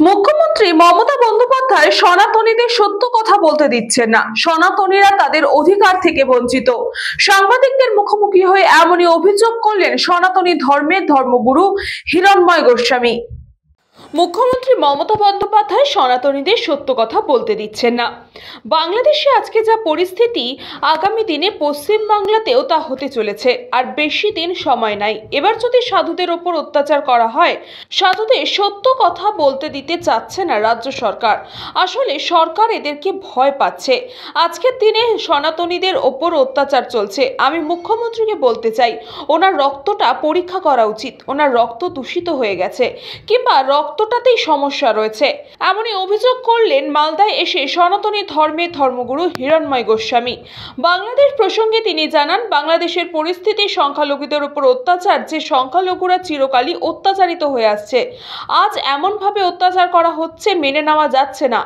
মুখ্যমন্ত্রী মমতা বন্দ্যোপাধ্যায় সনাতনীদের সত্য কথা বলতে দিচ্ছেন না। সনাতনীরা তাদের অধিকার থেকে বঞ্চিত। সাংবাদিকদের মুখোমুখি হয়ে এমনই অভিযোগ করলেন সনাতনী ধর্মের ধর্মগুরু হিরণ্ময় গোস্বামী। মুখ্যমন্ত্রী মমতা বন্দ্যোপাধ্যায় সনাতনীদের সত্য কথা বলতে দিচ্ছেন না। বাংলাদেশে আজকে যা পরিস্থিতি, আগামী দিনে পশ্চিম বাংলাতেও তা হতে চলেছে। আর বেশি দিন সময় নাই। এবার যদি সাধুদের ওপর অত্যাচার করা হয়, সাধুদের সত্য কথা বলতে দিতে চাচ্ছে না রাজ্য সরকার। আসলে সরকার এদেরকে ভয় পাচ্ছে। আজকের দিনে সনাতনীদের ওপর অত্যাচার চলছে। আমি মুখ্যমন্ত্রীকে বলতে চাই, ওনার রক্তটা পরীক্ষা করা উচিত। ওনার রক্ত দূষিত হয়ে গেছে, কিংবা রক্তটাতেই সমস্যা রয়েছে, এমনই অভিযোগ করলেন মালদায় এসে সনাতনী ধর্মের ধর্মগুরু হিরণ্ময় গোস্বামী। বাংলাদেশ প্রসঙ্গে তিনি জানান, বাংলাদেশের পরিস্থিতি সংখ্যালঘুদের উপর অত্যাচার, যে সংখ্যালঘুরা চিরকালই অত্যাচারিত হয়ে আসছে, আজ এমনভাবে অত্যাচার করা হচ্ছে মেনে নেওয়া যাচ্ছে না।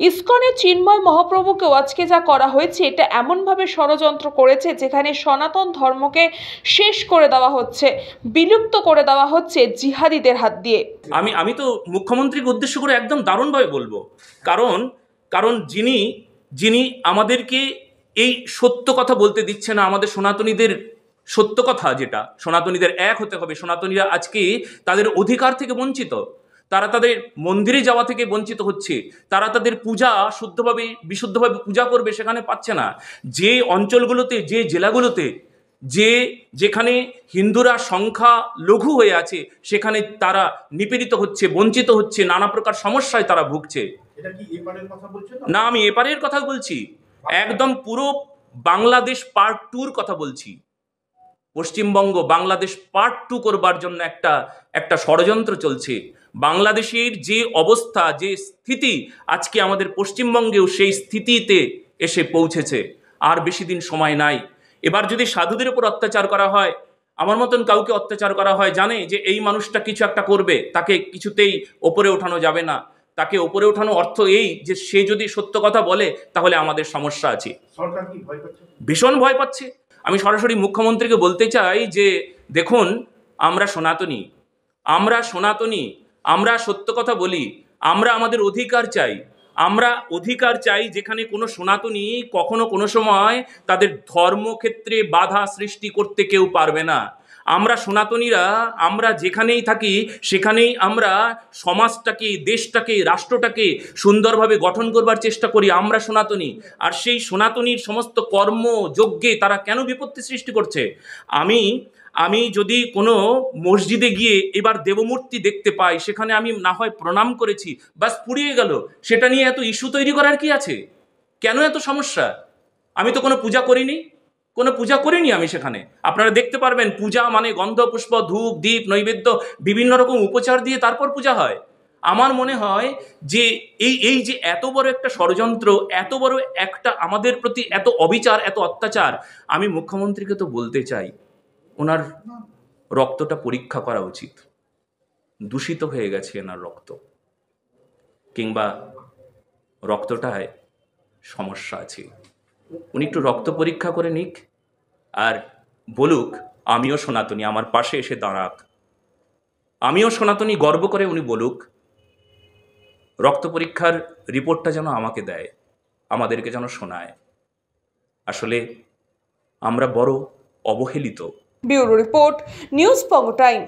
ইসকনের চিন্ময় মহাপ্রভুকেও আজকে যা করা হয়েছে, এটা এমনভাবে ষড়যন্ত্র করেছে যেখানে সনাতন ধর্মকে শেষ করে দেওয়া হচ্ছে, বিলুপ্ত করে দেওয়া হচ্ছে জিহাদিদের হাত দিয়ে। আমি তো মুখ্যমন্ত্রীকে উদ্দেশ্য করে একদম দারুণভাবে বলবো, কারণ যিনি আমাদেরকে এই সত্য কথা বলতে দিচ্ছে না, আমাদের সনাতনীদের সত্য কথা, যেটা সনাতনীদের এক হতে হবে। সনাতনীরা আজকে তাদের অধিকার থেকে বঞ্চিত, তারা তাদের মন্দিরে যাওয়া থেকে বঞ্চিত হচ্ছে, তারা তাদের পূজা বিশুদ্ধভাবে পূজা করবে সেখানে পাচ্ছে না। যে অঞ্চলগুলোতে, যে জেলাগুলোতে, যেখানে হিন্দুরা সংখ্যা লঘু হয়ে আছে, সেখানে তারা নিপীড়িত হচ্ছে, বঞ্চিত হচ্ছে, নানা প্রকার সমস্যায় তারা ভুগছে। না, আমি এপারের কথা বলছি, একদম পুরো বাংলাদেশ পার্ট 2-র কথা বলছি। পশ্চিমবঙ্গ বাংলাদেশ পার্ট 2 করবার জন্য একটা ষড়যন্ত্র চলছে। বাংলাদেশের যে অবস্থা, যে স্থিতি, আজকে আমাদের পশ্চিমবঙ্গেও সেই স্থিতিতে এসে পৌঁছেছে। আর বেশি দিন সময় নাই। এবার যদি সাধুদের উপর অত্যাচার করা হয়, আমার মতন কাউকে অত্যাচার করা হয়, জানে যে এই মানুষটা কিছু একটা করবে, তাকে কিছুতেই ওপরে ওঠানো যাবে না। তাকে ওপরে ওঠানো অর্থ এই যে সে যদি সত্য কথা বলে তাহলে আমাদের সমস্যা আছে। সরকার কি ভয় পাচ্ছে? ভীষণ ভয় পাচ্ছে। আমি সরাসরি মুখ্যমন্ত্রীকে বলতে চাই যে দেখুন, আমরা সনাতনী, আমরা সত্য কথা বলি, আমরা আমাদের অধিকার চাই। আমরা অধিকার চাই যেখানে কোনো সনাতনী কখনো কোনো সময় তাদের ধর্মক্ষেত্রে বাধা সৃষ্টি করতে কেউ পারবে না। আমরা সনাতনীরা, আমরা যেখানেই থাকি সেখানেই আমরা সমাজটাকে, দেশটাকে, রাষ্ট্রটাকে সুন্দরভাবে গঠন করবার চেষ্টা করি। আমরা সনাতনী। আর সেই সনাতনীর সমস্ত কর্ম যজ্ঞে তারা কেন বিপত্তি সৃষ্টি করছে? আমি যদি কোনো মসজিদে গিয়ে এবার দেবমূর্তি দেখতে পাই, সেখানে আমি না হয় প্রণাম করেছি, বাস পুড়িয়ে গেল, সেটা নিয়ে এত ইস্যু তৈরি করার কি আছে? কেন এত সমস্যা? আমি তো কোনো পূজা করিনি আমি সেখানে। আপনারা দেখতে পারবেন, পূজা মানে গন্ধ, পুষ্প, ধূপ, দীপ, নৈবেদ্য, বিভিন্ন রকম উপচার দিয়ে তারপর পূজা হয়। আমার মনে হয় যে এই যে এত বড় একটা ষড়যন্ত্র, এত বড় একটা আমাদের প্রতি এত অবিচার, এত অত্যাচার, আমি মুখ্যমন্ত্রীকে তো বলতে চাই, ওনার রক্তটা পরীক্ষা করা উচিত। দূষিত হয়ে গেছে এনার রক্ত, কিংবা রক্তটায় সমস্যা আছে। উনি একটু রক্ত পরীক্ষা করে নিক, আর বলুক আমিও সনাতনী, আমার পাশে এসে দাঁড়াক। আমিও সনাতনী, গর্ব করে উনি বলুক। রক্ত পরীক্ষার রিপোর্টটা যেন আমাকে দেয়, আমাদেরকে যেন শোনায়। আসলে আমরা বড় অবহেলিত। ব্যুরো রিপোর্ট, নিউজ পঙ্গ টাইম।